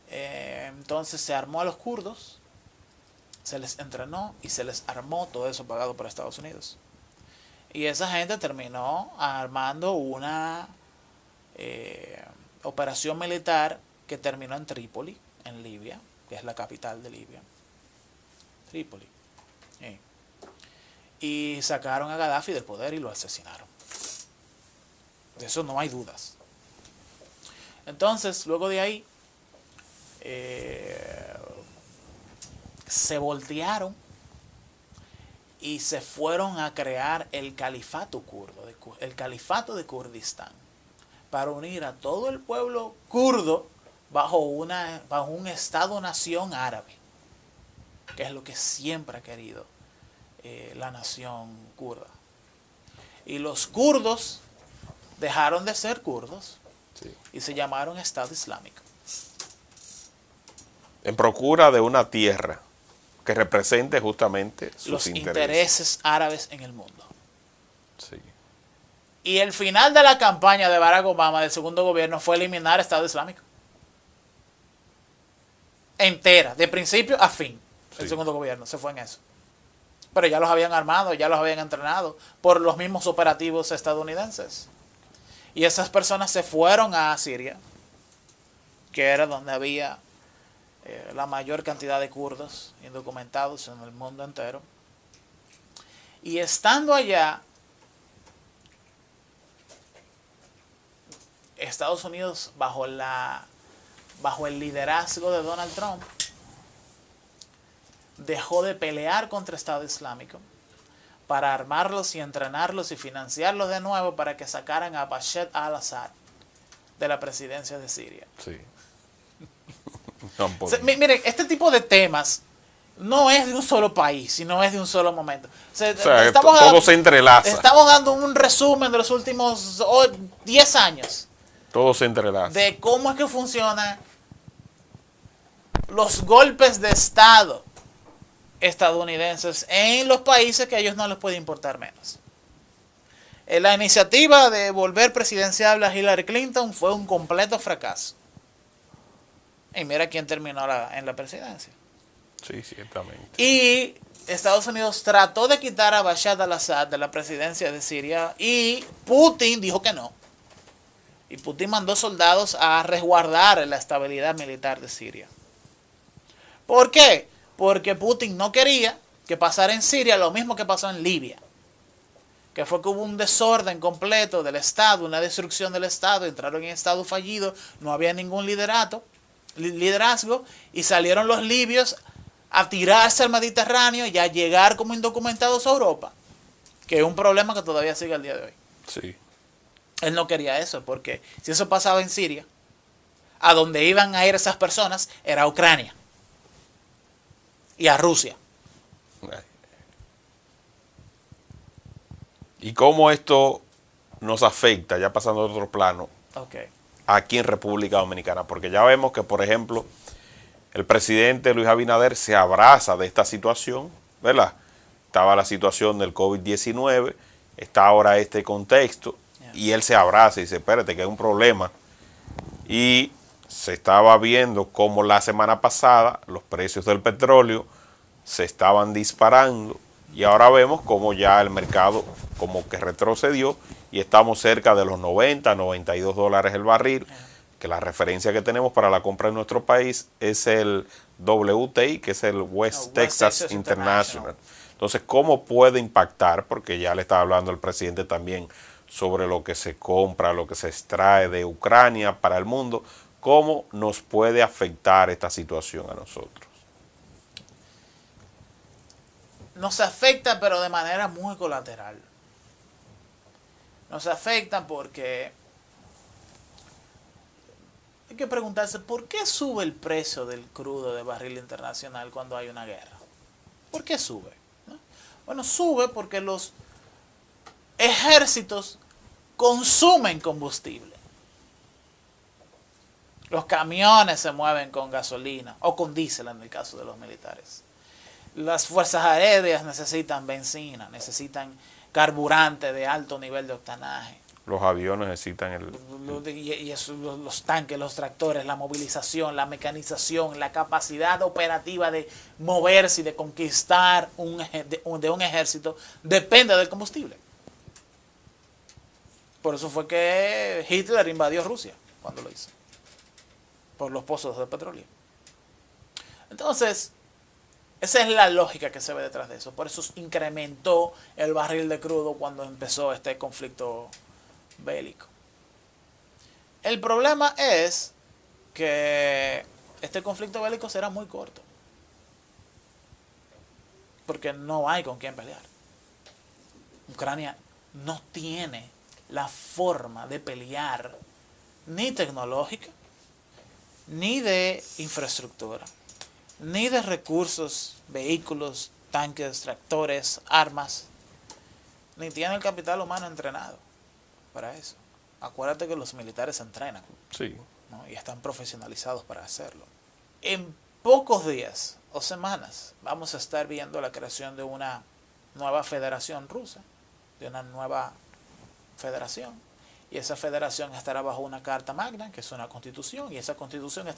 Entonces se armó a los kurdos, se les entrenó y se les armó, todo eso pagado por Estados Unidos. Y esa gente terminó armando una operación militar que terminó en Trípoli, en Libia, que es la capital de Libia. Trípoli. Y sacaron a Gaddafi del poder y lo asesinaron. De eso no hay dudas. Entonces, luego de ahí, se voltearon y se fueron a crear el califato kurdo, el califato de Kurdistán, para unir a todo el pueblo kurdo bajo un estado-nación árabe, que es lo que siempre ha querido la nación kurda. Y los kurdos dejaron de ser kurdos, sí, y se llamaron Estado Islámico. En procura de una tierra que represente justamente sus los intereses árabes en el mundo. Sí. Y el final de la campaña de Barack Obama, del segundo gobierno, fue eliminar el Estado Islámico. Entera, de principio a fin. Sí. El segundo gobierno se fue en eso. Pero ya los habían armado, ya los habían entrenado por los mismos operativos estadounidenses. Y esas personas se fueron a Siria, que era donde había la mayor cantidad de kurdos indocumentados en el mundo entero. Y estando allá, Estados Unidos, bajo el liderazgo de Donald Trump, dejó de pelear contra el Estado Islámico para armarlos y entrenarlos y financiarlos de nuevo para que sacaran a Bashar al-Assad de la presidencia de Siria. Sí. Miren, este tipo de temas no es de un solo país, sino es de un solo momento. Todo se entrelaza. Estamos dando un resumen de los últimos 10 años. Todo se entrelaza. De cómo es que funcionan los golpes de Estado estadounidenses en los países que a ellos no les puede importar menos. La iniciativa de volver presidenciable a Hillary Clinton fue un completo fracaso. Y mira quién terminó en la presidencia. Sí, ciertamente. Y Estados Unidos trató de quitar a Bashar al-Assad de la presidencia de Siria y Putin dijo que no. Y Putin mandó soldados a resguardar la estabilidad militar de Siria. ¿Por qué? Porque Putin no quería que pasara en Siria lo mismo que pasó en Libia. Que fue que hubo un desorden completo del Estado, una destrucción del Estado, entraron en estado fallido, no había ningún liderazgo, y salieron los libios a tirarse al Mediterráneo y a llegar como indocumentados a Europa. Que es un problema que todavía sigue al día de hoy. Sí. Él no quería eso, porque si eso pasaba en Siria, a donde iban a ir esas personas era a Ucrania y a Rusia. ¿Y cómo esto nos afecta, ya pasando a otro plano, Okay. aquí en República Dominicana? Porque ya vemos que, por ejemplo, el presidente Luis Abinader se abraza de esta situación, ¿verdad? Estaba la situación del COVID-19, está ahora este contexto, y él se abraza y dice, espérate, que hay un problema. Y se estaba viendo cómo la semana pasada los precios del petróleo se estaban disparando, y ahora vemos cómo ya el mercado como que retrocedió y estamos cerca de los 90, 92 dólares el barril, que la referencia que tenemos para la compra en nuestro país es el WTI, que es el West Texas International. Entonces, ¿cómo puede impactar? Porque ya le estaba hablando el presidente también sobre lo que se compra, lo que se extrae de Ucrania para el mundo. ¿Cómo nos puede afectar esta situación a nosotros? Nos afecta, pero de manera muy colateral. Nos afecta porque hay que preguntarse por qué sube el precio del crudo de barril internacional cuando hay una guerra. ¿Por qué sube? ¿No? Bueno, sube porque los ejércitos consumen combustible. Los camiones se mueven con gasolina o con diésel en el caso de los militares. Las fuerzas aéreas necesitan benzina, necesitan carburante de alto nivel de octanaje. Los aviones necesitan los tanques, los tractores, la movilización, la mecanización, la capacidad operativa de moverse y de conquistar de un ejército depende del combustible. Por eso fue que Hitler invadió Rusia cuando lo hizo, por los pozos de petróleo. Entonces, esa es la lógica que se ve detrás de eso. Por eso incrementó el barril de crudo cuando empezó este conflicto bélico. El problema es que este conflicto bélico será muy corto, porque no hay con quién pelear. Ucrania no tiene la forma de pelear ni tecnológica, ni de infraestructura, ni de recursos, vehículos, tanques, tractores, armas, ni tiene el capital humano entrenado para eso. Acuérdate que los militares se entrenan, sí, ¿no? Y están profesionalizados para hacerlo. En pocos días o semanas vamos a estar viendo la creación de una nueva federación rusa, de una nueva federación, y esa federación estará bajo una carta magna, que es una constitución, y esa constitución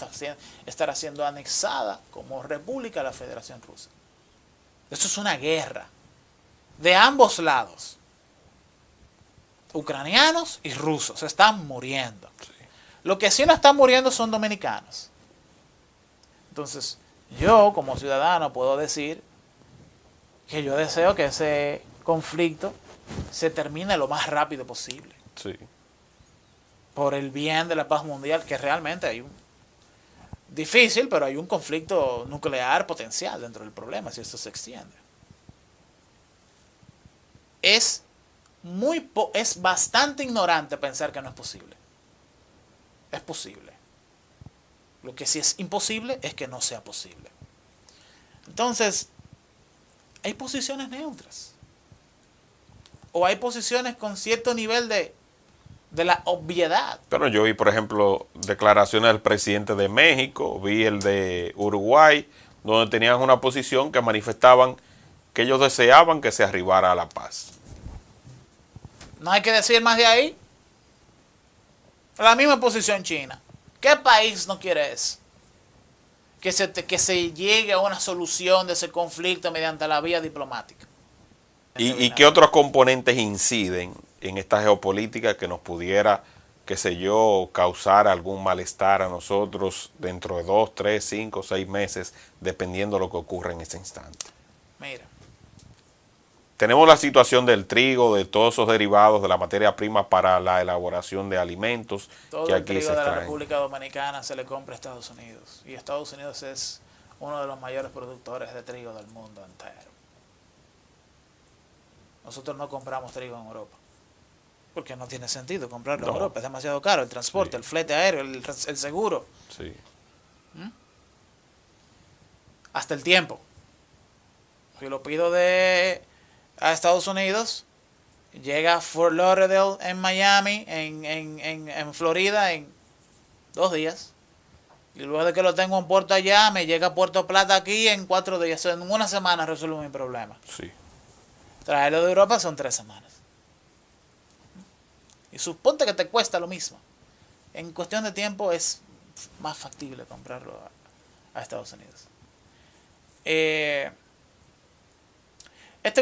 estará siendo anexada como república a la Federación Rusa. Esto es una guerra de ambos lados. Ucranianos y rusos se están muriendo. Sí. Lo que sí no están muriendo son dominicanos. Entonces, yo como ciudadano puedo decir que yo deseo que ese conflicto se termine lo más rápido posible. Sí. Por el bien de la paz mundial, que realmente hay un difícil, pero hay un conflicto nuclear potencial dentro del problema si esto se extiende. Es bastante ignorante pensar que no es posible. Es posible. Lo que sí es imposible es que no sea posible. Entonces, hay posiciones neutras. O hay posiciones con cierto nivel de la obviedad. Pero yo vi, por ejemplo, declaraciones del presidente de México, vi el de Uruguay, donde tenían una posición que manifestaban que ellos deseaban que se arribara a la paz. No hay que decir más de ahí. La misma posición China. ¿Qué país no quiere eso? Que se llegue a una solución de ese conflicto mediante la vía diplomática. ¿Y qué otros componentes inciden en esta geopolítica que nos pudiera, qué sé yo, causar algún malestar a nosotros dentro de 2, 3, 5, 6 meses, dependiendo de lo que ocurra en ese instante? Mira. Tenemos la situación del trigo, de todos esos derivados de la materia prima para la elaboración de alimentos. Todo que el aquí trigo se de la extraen. República Dominicana se le compra a Estados Unidos. Y Estados Unidos es uno de los mayores productores de trigo del mundo entero. Nosotros no compramos trigo en Europa. Porque no tiene sentido comprarlo en No. Europa, es demasiado caro, el transporte, Sí. el flete aéreo, el seguro, Sí. hasta el tiempo. Si lo pido a Estados Unidos, llega a Fort Lauderdale en Miami, en Florida, en 2 días. Y luego de que lo tengo en Puerto allá, me llega a Puerto Plata aquí en 4 días. En una semana resuelvo mi problema. Sí. Traerlo de Europa son 3 semanas. Y suponte que te cuesta lo mismo. En cuestión de tiempo es más factible comprarlo a Estados Unidos. Este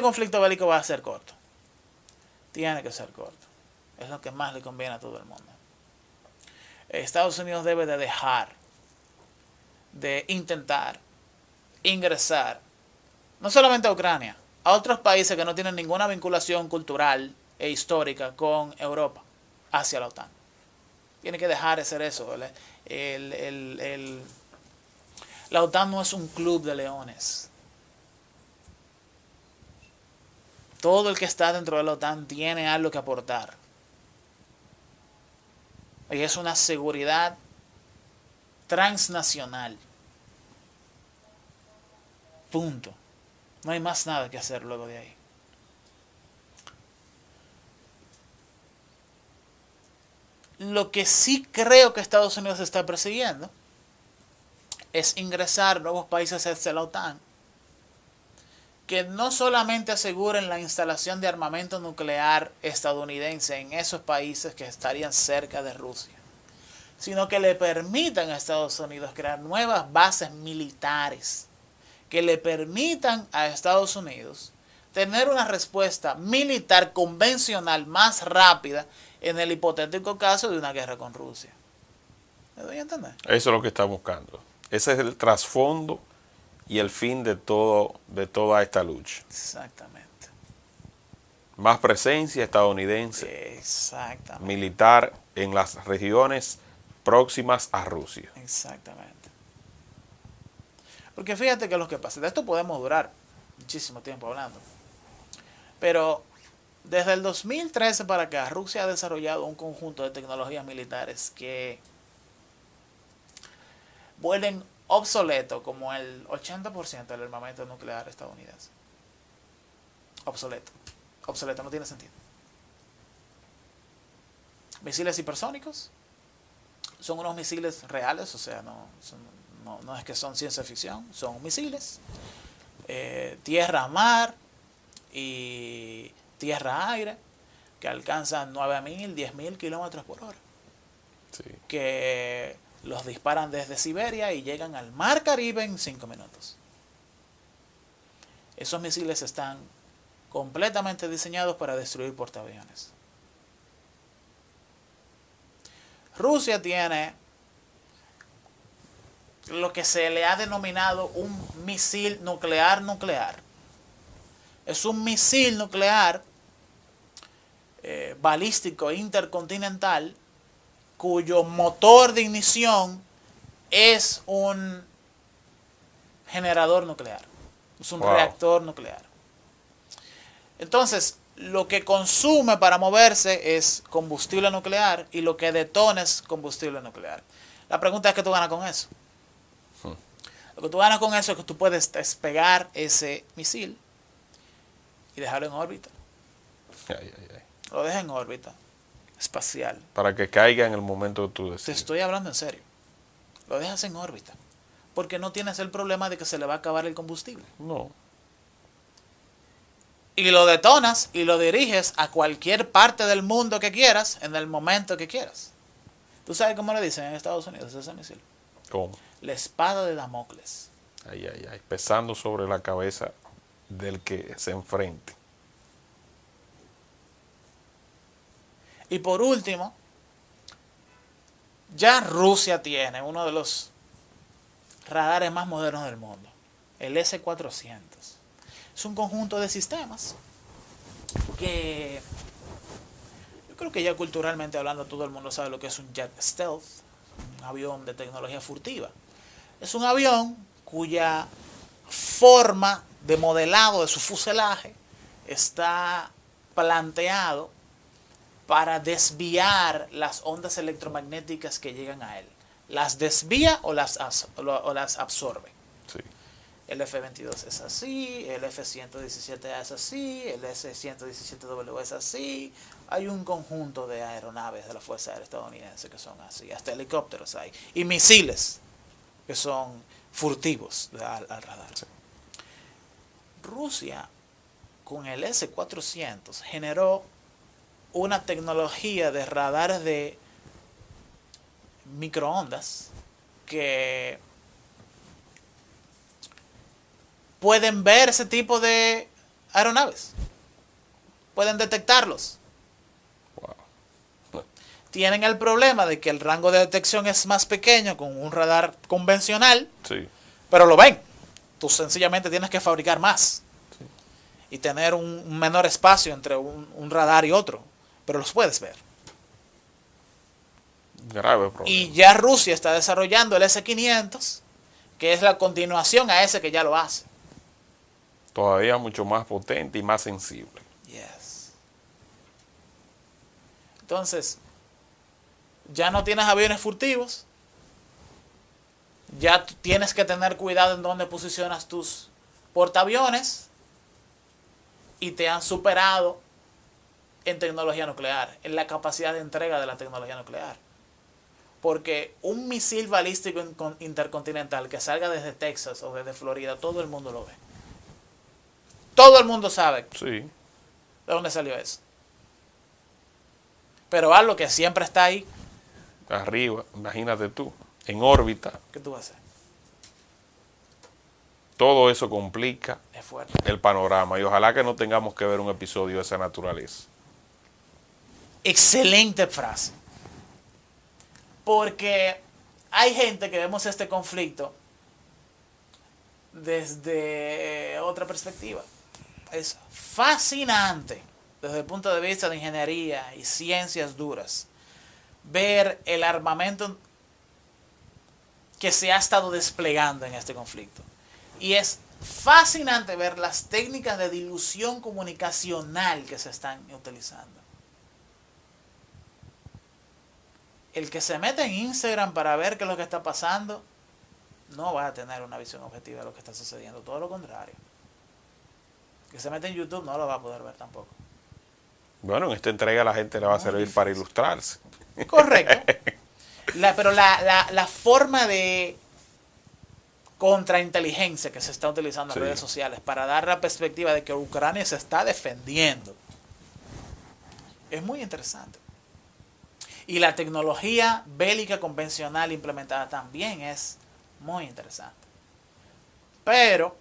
conflicto bélico va a ser corto. Tiene que ser corto. Es lo que más le conviene a todo el mundo. Estados Unidos debe de dejar de intentar ingresar, no solamente a Ucrania, a otros países que no tienen ninguna vinculación cultural e histórica con Europa, hacia la OTAN. Tiene que dejar de ser eso. La OTAN no es un club de leones. Todo el que está dentro de la OTAN tiene algo que aportar. Y es una seguridad transnacional. Punto. No hay más nada que hacer luego de ahí. Lo que sí creo que Estados Unidos está persiguiendo es ingresar nuevos países hacia la OTAN que no solamente aseguren la instalación de armamento nuclear estadounidense en esos países que estarían cerca de Rusia, sino que le permitan a Estados Unidos crear nuevas bases militares que le permitan a Estados Unidos tener una respuesta militar convencional más rápida en el hipotético caso de una guerra con Rusia. ¿Me doy a entender? Eso es lo que está buscando. Ese es el trasfondo y el fin de toda esta lucha. Exactamente. Más presencia estadounidense, Exactamente. militar en las regiones próximas a Rusia. Exactamente. Porque fíjate que lo que pasa, de esto podemos durar muchísimo tiempo hablando. Pero desde el 2013 para acá, Rusia ha desarrollado un conjunto de tecnologías militares que vuelven obsoleto como el 80% del armamento nuclear estadounidense. Obsoleto. Obsoleto, no tiene sentido. Misiles hipersónicos son unos misiles reales, o sea, no es que son ciencia ficción, son misiles. Tierra, mar y tierra-aire que alcanzan 9.000, 10.000 kilómetros por hora. Sí. Que los disparan desde Siberia y llegan al mar Caribe en 5 minutos. Esos misiles están completamente diseñados para destruir portaaviones. Rusia tiene lo que se le ha denominado un misil nuclear. Es un misil nuclear balístico intercontinental cuyo motor de ignición es un generador nuclear, es un reactor nuclear. Entonces, lo que consume para moverse es combustible nuclear y lo que detona es combustible nuclear. La pregunta es, ¿qué tú ganas con eso? Lo que tú ganas con eso es que tú puedes despegar ese misil y dejarlo en órbita. Lo dejas en órbita espacial. Para que caiga en el momento que tú Te decides. estoy hablando en serio. Lo dejas en órbita. Porque no tienes el problema de que se le va a acabar el combustible. No. Y lo detonas y lo diriges a cualquier parte del mundo que quieras en el momento que quieras. ¿Tú sabes cómo le dicen en Estados Unidos a ese misil? ¿Cómo? La espada de Damocles. Pesando sobre la cabeza del que se enfrente. Y por último, ya Rusia tiene uno de los radares más modernos del mundo, el S-400. Es un conjunto de sistemas que yo creo que ya culturalmente hablando todo el mundo sabe lo que es un jet stealth, un avión de tecnología furtiva. Es un avión cuya forma de modelado de su fuselaje está planteado para desviar las ondas electromagnéticas que llegan a él. ¿Las desvía o las absorbe? Sí. El F-22 es así, el F-117A es así, el S-117W es así. Hay un conjunto de aeronaves de la Fuerza Aérea Estadounidense que son así, hasta helicópteros hay. Y misiles que son furtivos al radar. Sí. Rusia, con el S-400, generó una tecnología de radares de microondas que pueden ver ese tipo de aeronaves, pueden detectarlos. Wow. Tienen el problema de que el rango de detección es más pequeño con un radar convencional, Sí. pero lo ven. Tú sencillamente tienes que fabricar más y tener un menor espacio entre un radar y otro, pero los puedes ver. Grave problema. Y ya Rusia está desarrollando el S-500, que es la continuación a ese que ya lo hace. Todavía mucho más potente y más sensible. Yes. Entonces, ya no tienes aviones furtivos, ya tienes que tener cuidado en dónde posicionas tus portaaviones, y te han superado en tecnología nuclear, en la capacidad de entrega de la tecnología nuclear. Porque un misil balístico intercontinental que salga desde Texas o desde Florida, todo el mundo lo ve. Todo el mundo sabe Sí. de dónde salió eso. Pero algo que siempre está ahí, Arriba, imagínate tú, en órbita, ¿qué tú vas a hacer? todo eso complica Es fuerte. el panorama y ojalá que no tengamos que ver un episodio de esa naturaleza. Excelente frase. Porque hay gente que vemos este conflicto desde otra perspectiva. Es fascinante desde el punto de vista de ingeniería y ciencias duras ver el armamento que se ha estado desplegando en este conflicto. Y es fascinante ver las técnicas de dilución comunicacional que se están utilizando. El que se mete en Instagram para ver qué es lo que está pasando no va a tener una visión objetiva de lo que está sucediendo, todo lo contrario. El que se mete en YouTube no lo va a poder ver tampoco. Bueno, en esta entrega la gente le va a servir para ilustrarse. Correcto. Pero la forma de contrainteligencia que se está utilizando en Sí. redes sociales para dar la perspectiva de que Ucrania se está defendiendo es muy interesante. Y la tecnología bélica convencional implementada también es muy interesante. Pero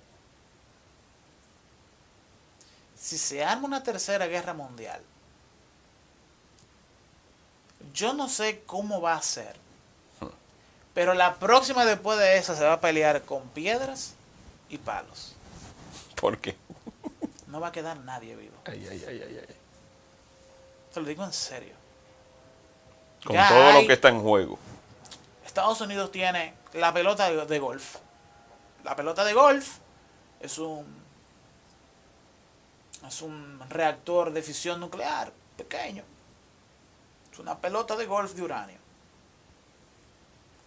si se arma una tercera guerra mundial, yo no sé cómo va a ser. Pero la próxima después de esa se va a pelear con piedras y palos. ¿Por qué? No va a quedar nadie vivo. Ay, ay, ay, ay, ay. Te lo digo en serio. Con Ya todo hay- lo que está en juego. Estados Unidos tiene la pelota de golf. La pelota de golf es un reactor de fisión nuclear pequeño. Es una pelota de golf de uranio,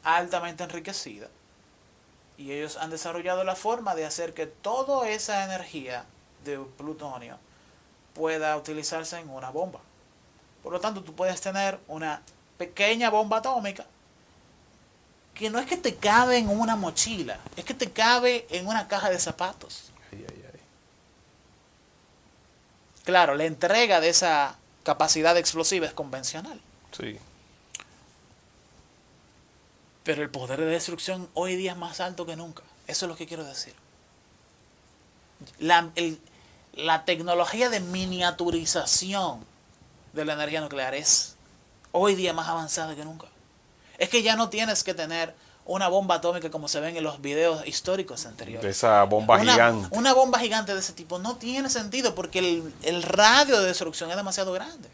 altamente enriquecida. Y ellos han desarrollado la forma de hacer que toda esa energía de plutonio pueda utilizarse en una bomba. Por lo tanto, tú puedes tener una pequeña bomba atómica que no es que te cabe en una mochila, es que te cabe en una caja de zapatos. Ay, ay, ay. Claro, la entrega de esa capacidad explosiva es convencional. Sí. Pero el poder de destrucción hoy día es más alto que nunca. Eso es lo que quiero decir. La tecnología de miniaturización de la energía nuclear es hoy día más avanzada que nunca. Es que ya no tienes que tener una bomba atómica como se ven en los videos históricos anteriores. De esa bomba gigante. Una bomba gigante de ese tipo no tiene sentido porque el radio de destrucción es demasiado grande.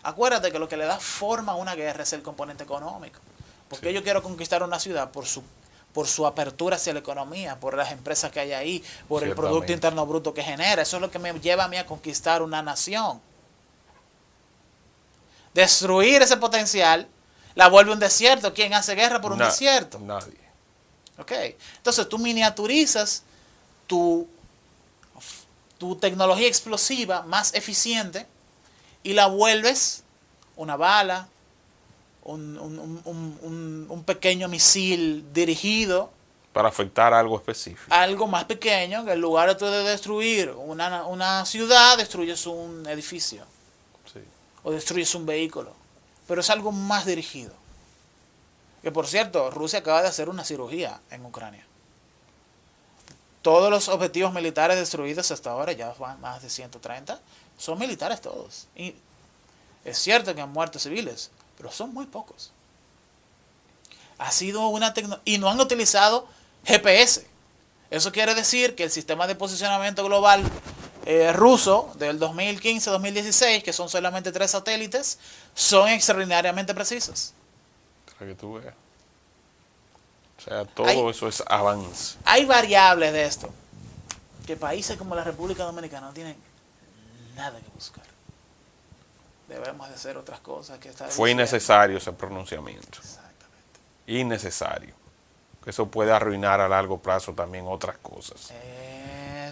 Acuérdate que lo que le da forma a una guerra es el componente económico. Porque Sí. yo quiero conquistar una ciudad por su apertura hacia la economía, por las empresas que hay ahí, por el Ciertamente. Producto Interno Bruto que genera. Eso es lo que me lleva a mí a conquistar una nación. destruir ese potencial, la vuelve un desierto. ¿Quién hace guerra por un desierto? Nadie. ¿Ok? Entonces tú miniaturizas tu tecnología explosiva más eficiente y la vuelves una bala, un pequeño misil dirigido Para afectar algo específico. algo más pequeño, que en lugar de tú de destruir una ciudad, destruyes un edificio. Sí. O destruyes un vehículo. Pero es algo más dirigido. Que por cierto, Rusia acaba de hacer una cirugía en Ucrania. Todos los objetivos militares destruidos hasta ahora, ya van más de 130, son militares todos. Y es cierto que han muerto civiles, pero son muy pocos. Ha sido una tecnología. Y no han utilizado GPS. Eso quiere decir que el sistema de posicionamiento global ruso del 2015-2016, que son solamente 3 satélites, son extraordinariamente precisos. Para que tú veas. O sea, todo eso es avance. Hay variables de esto que países como la República Dominicana no tienen nada que buscar. Debemos de hacer otras cosas que está Fue innecesario ese pronunciamiento. Exactamente. Innecesario. Eso puede arruinar a largo plazo también otras cosas.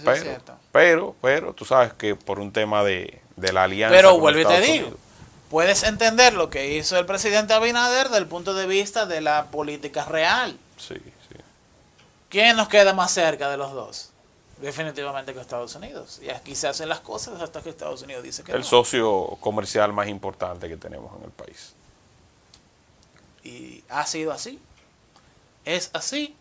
Eso es cierto. Pero, tú sabes que por un tema de la alianza. Pero con vuelvo y te Estados digo, Unidos, puedes entender lo que hizo el presidente Abinader desde el punto de vista de la política real. sí, sí. ¿Quién nos queda más cerca de los dos? Definitivamente que Estados Unidos. Y aquí se hacen las cosas hasta que Estados Unidos dice que El no. socio comercial más importante que tenemos en el país. Y ha sido así. Es así.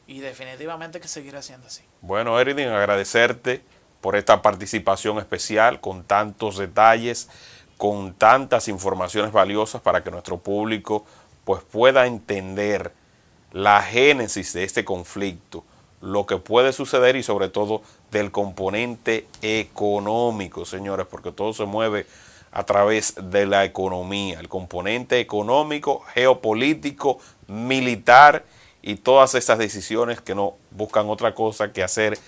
Y definitivamente que seguirá siendo así. Bueno, Eridin, agradecerte por esta participación especial con tantos detalles, con tantas informaciones valiosas para que nuestro público pues pueda entender la génesis de este conflicto, lo que puede suceder y sobre todo del componente económico, señores, porque todo se mueve a través de la economía, el componente económico, geopolítico, militar y todas esas decisiones que no buscan otra cosa que hacer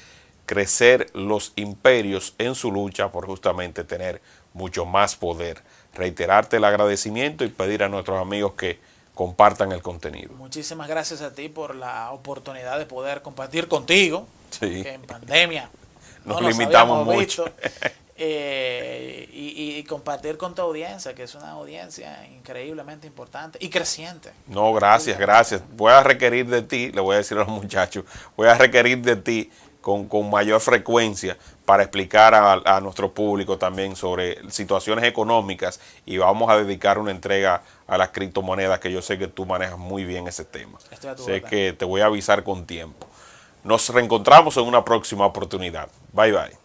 crecer los imperios en su lucha por justamente tener mucho más poder. Reiterarte el agradecimiento y pedir a nuestros amigos que compartan el contenido. Muchísimas gracias a ti por la oportunidad de poder compartir contigo, Sí. que en pandemia Nos no limitamos habíamos mucho. visto, y compartir con tu audiencia, que es una audiencia increíblemente importante y creciente. No, gracias, gracias. Voy a requerir de ti, le voy a decir a los muchachos, voy a requerir de ti con mayor frecuencia para explicar a nuestro público también sobre situaciones económicas y vamos a dedicar una entrega a las criptomonedas que yo sé que tú manejas muy bien ese tema. Sé que te voy a avisar con tiempo. Nos reencontramos en una próxima oportunidad. Bye, bye.